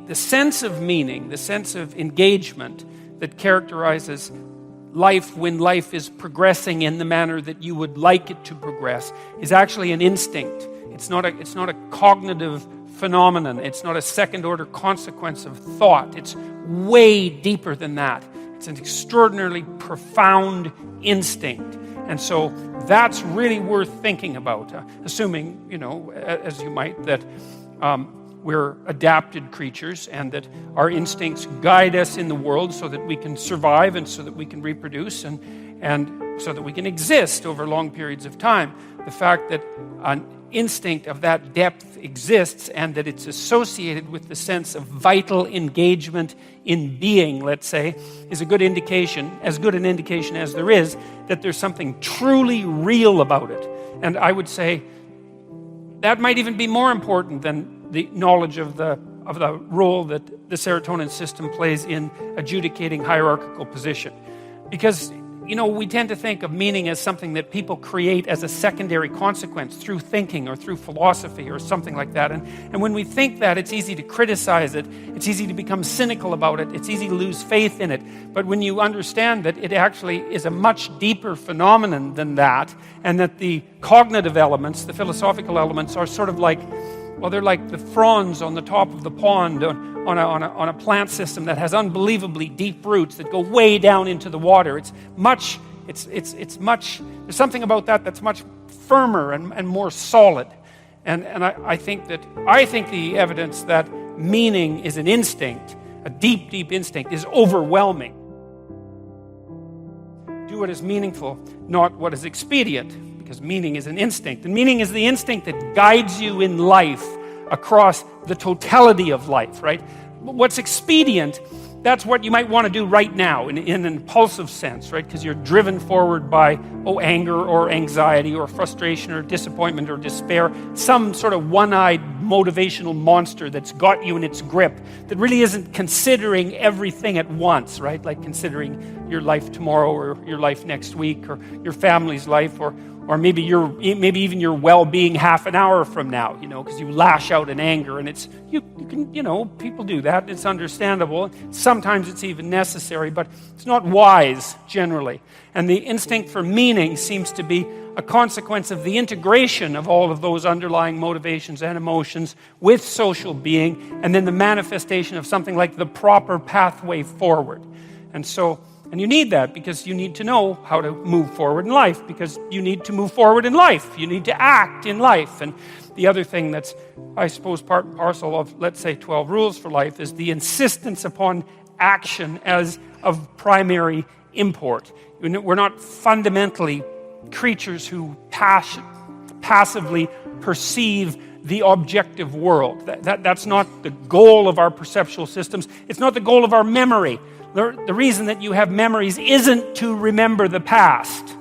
the sense of meaning, the sense of engagement that characterizes life when life is progressing in the manner that you would like it to progress is actually an instinct. It's not a cognitive phenomenon. It's not a second-order consequence of thought. It's way deeper than that. It's an extraordinarily profound instinct. And so that's really worth thinking about, assuming, as you might, that we're adapted creatures and that our instincts guide us in the world so that we can survive and so that we can reproduce and so that we can exist over long periods of time. The fact that an instinct of that depth exists and that it's associated with the sense of vital engagement in being, let's say, is a good indication, as good an indication as there is, that there's something truly real about it. And I would say that might even be more important than the knowledge of the role that the serotonin system plays in adjudicating hierarchical position. Because we tend to think of meaning as something that people create as a secondary consequence through thinking or through philosophy or something like that. And when we think that, it's easy to criticize it. It's easy to become cynical about it. It's easy to lose faith in it. But when you understand that it actually is a much deeper phenomenon than that, and that the cognitive elements, the philosophical elements, are sort of like, well, they're like the fronds on the top of the pond on a plant system that has unbelievably deep roots that go way down into the water. There's something about that that's much firmer and more solid. And I think the evidence that meaning is an instinct, a deep, deep instinct, is overwhelming. Do what is meaningful, not what is expedient, because meaning is an instinct. And meaning is the instinct that guides you in life across the totality of life, right? What's expedient, that's what you might want to do right now in an impulsive sense, right? Because you're driven forward by, anger or anxiety or frustration or disappointment or despair, some sort of one-eyed motivational monster that's got you in its grip that really isn't considering everything at once, right? Like considering your life tomorrow or your life next week or your family's life or maybe even your well-being half an hour from now, because you lash out in anger, and you can people do that. It's understandable. Sometimes it's even necessary, but it's not wise generally. And the instinct for meaning seems to be a consequence of the integration of all of those underlying motivations and emotions with social being, and then the manifestation of something like the proper pathway forward. And you need that because you need to know how to move forward in life, because you need to move forward in life. You need to act in life. And the other thing that's, I suppose, part and parcel of, let's say, 12 rules for life is the insistence upon action as of primary import. We're not fundamentally creatures who passively perceive the objective world. That's not the goal of our perceptual systems. It's not the goal of our memory. The reason that you have memories isn't to remember the past.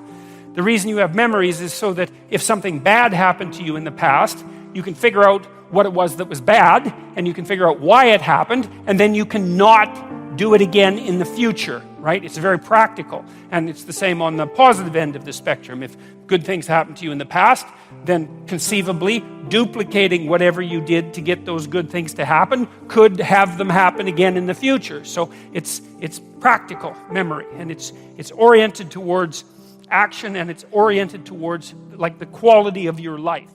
The reason you have memories is so that if something bad happened to you in the past, you can figure out what it was that was bad, and you can figure out why it happened, and then you can not do it again in the future, right? It's very practical. And it's the same on the positive end of the spectrum. If good things happened to you in the past, then conceivably duplicating whatever you did to get those good things to happen could have them happen again in the future. So it's practical memory, and it's oriented towards action, and it's oriented towards like the quality of your life.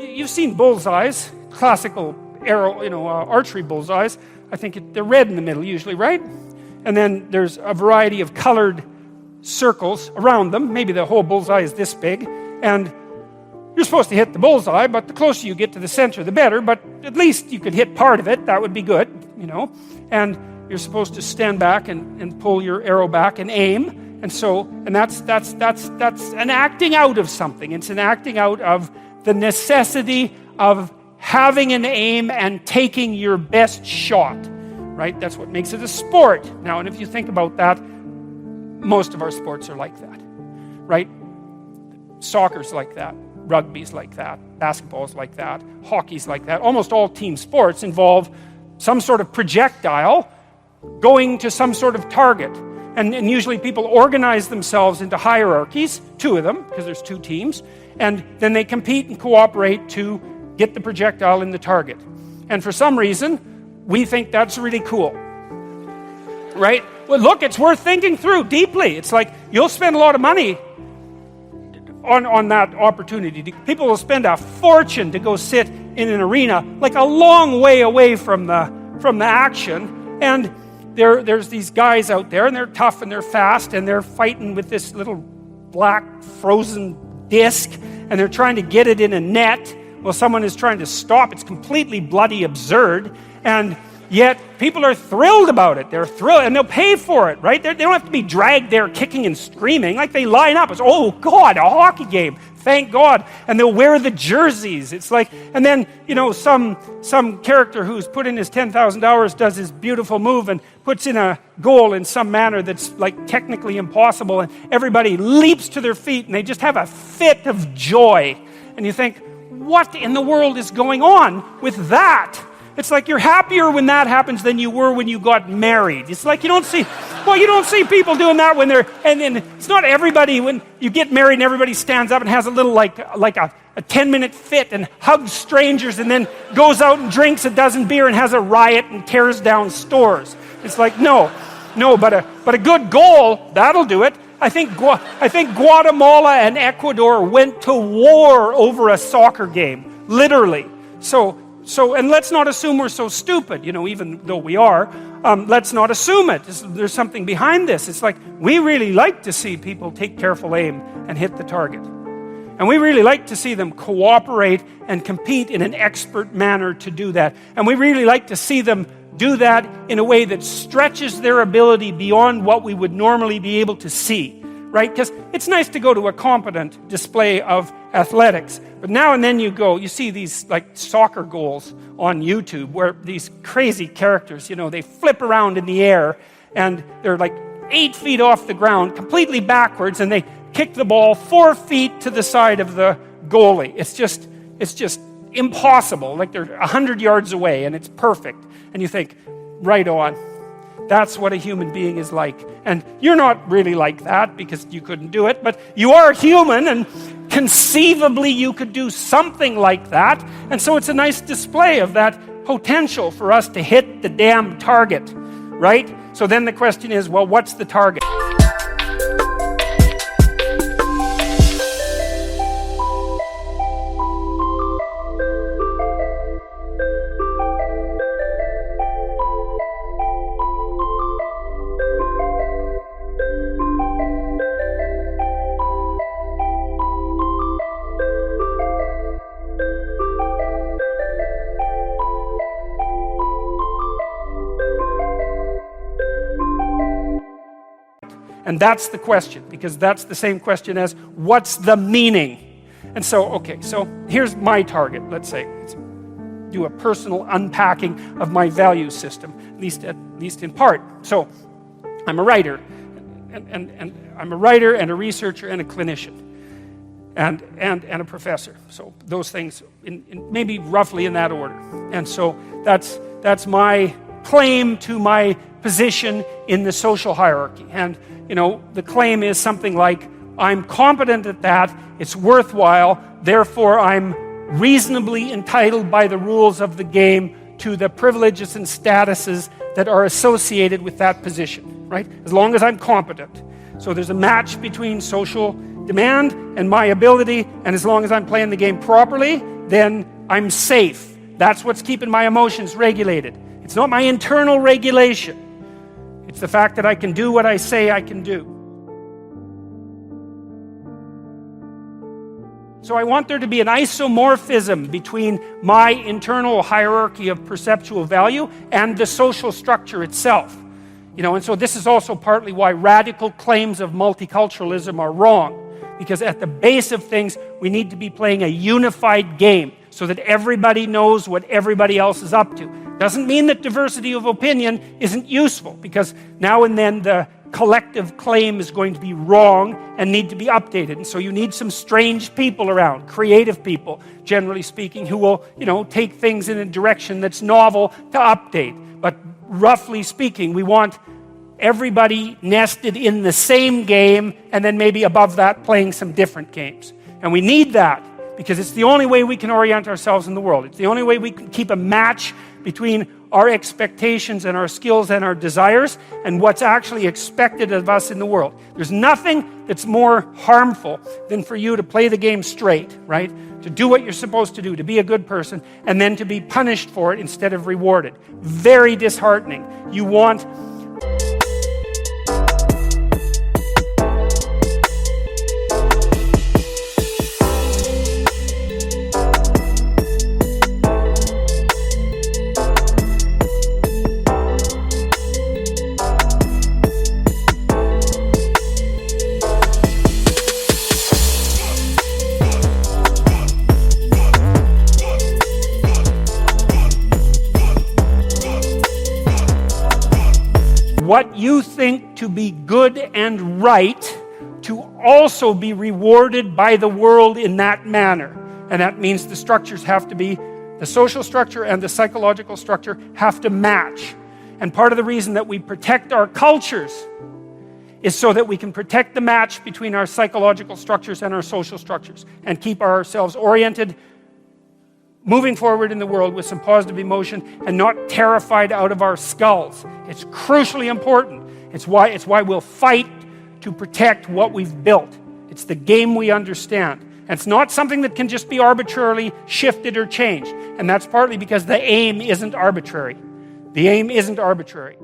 You've seen bullseyes, classical arrow, archery bullseyes. I think they're red in the middle usually, right? And then there's a variety of colored circles around them. Maybe the whole bullseye is this big, and you're supposed to hit the bullseye, but the closer you get to the center, the better. But at least you could hit part of it. That would be good, And you're supposed to stand back and pull your arrow back and aim. And that's an acting out of something. It's an acting out of the necessity of having an aim and taking your best shot, right? That's what makes it a sport. Now, and if you think about that, most of our sports are like that, right? Soccer's like that, rugby's like that, basketball's like that, hockey's like that. Almost all team sports involve some sort of projectile going to some sort of target. And usually people organize themselves into hierarchies, two of them, because there's two teams, and then they compete and cooperate to get the projectile in the target. And for some reason, we think that's really cool, right? Well, look, it's worth thinking through deeply. It's like you'll spend a lot of money on that opportunity. People will spend a fortune to go sit in an arena, like a long way away from the action. And there's these guys out there, and they're tough and they're fast, and they're fighting with this little black frozen disc, and they're trying to get it in a net. Well, someone is trying to stop. It's completely bloody absurd, and yet people are thrilled about it. They're thrilled, and they'll pay for it, right? They don't have to be dragged there kicking and screaming. Like, they line up. It's, oh, God, a hockey game. Thank God. And they'll wear the jerseys. It's like, and then, some character who's put in his 10,000 hours does his beautiful move and puts in a goal in some manner that's, like, technically impossible, and everybody leaps to their feet, and they just have a fit of joy. And you think, what in the world is going on with that? It's like you're happier when that happens than you were when you got married. It's like you don't see people doing that when they're, and it's not everybody, when you get married and everybody stands up and has a little like a 10-minute fit and hugs strangers and then goes out and drinks a dozen beer and has a riot and tears down stores. It's like, no, but a good goal, that'll do it. I think Guatemala and Ecuador went to war over a soccer game, literally. So, and let's not assume we're so stupid, even though we are. Let's not assume it. There's something behind this. It's like, we really like to see people take careful aim and hit the target. And we really like to see them cooperate and compete in an expert manner to do that. And we really like to see them do that in a way that stretches their ability beyond what we would normally be able to see, right? Because it's nice to go to a competent display of athletics, but now and then you see these like soccer goals on YouTube where these crazy characters, they flip around in the air and they're like 8 feet off the ground, completely backwards, and they kick the ball 4 feet to the side of the goalie. It's just impossible. Like they're 100 yards away and it's perfect. And you think, right on. That's what a human being is like. And you're not really like that because you couldn't do it, but you are human, and conceivably you could do something like that. And so it's a nice display of that potential for us to hit the damn target, right? So then the question is, well, what's the target? And that's the question, because that's the same question as, what's the meaning? And so here's my target, let's say. Let's do a personal unpacking of my value system, at least in part. So I'm a writer, and I'm a writer and a researcher and a clinician, and a professor. So those things, in maybe roughly in that order. And so that's my claim to my position in the social hierarchy. And the claim is something like, I'm competent at that, it's worthwhile, therefore I'm reasonably entitled by the rules of the game to the privileges and statuses that are associated with that position, right? As long as I'm competent. So there's a match between social demand and my ability, and as long as I'm playing the game properly, then I'm safe. That's what's keeping my emotions regulated. It's not my internal regulation. It's the fact that I can do what I say I can do. So I want there to be an isomorphism between my internal hierarchy of perceptual value and the social structure itself. And so this is also partly why radical claims of multiculturalism are wrong. Because at the base of things, we need to be playing a unified game so that everybody knows what everybody else is up to. Doesn't mean that diversity of opinion isn't useful, because now and then the collective claim is going to be wrong and need to be updated. And so you need some strange people around, creative people, generally speaking, who will, take things in a direction that's novel to update. But roughly speaking, we want everybody nested in the same game, and then maybe above that playing some different games. And we need that because it's the only way we can orient ourselves in the world. It's the only way we can keep a match between our expectations and our skills and our desires and what's actually expected of us in the world. There's nothing that's more harmful than for you to play the game straight, right? To do what you're supposed to do, to be a good person, and then to be punished for it instead of rewarded. Very disheartening. You want... what you think to be good and right to also be rewarded by the world in that manner. And that means the structures have to be, the social structure and the psychological structure have to match. And part of the reason that we protect our cultures is so that we can protect the match between our psychological structures and our social structures and keep ourselves oriented, moving forward in the world with some positive emotion and not terrified out of our skulls. It's crucially important. It's why we'll fight to protect what we've built. It's the game we understand. And it's not something that can just be arbitrarily shifted or changed. And that's partly because the aim isn't arbitrary. The aim isn't arbitrary.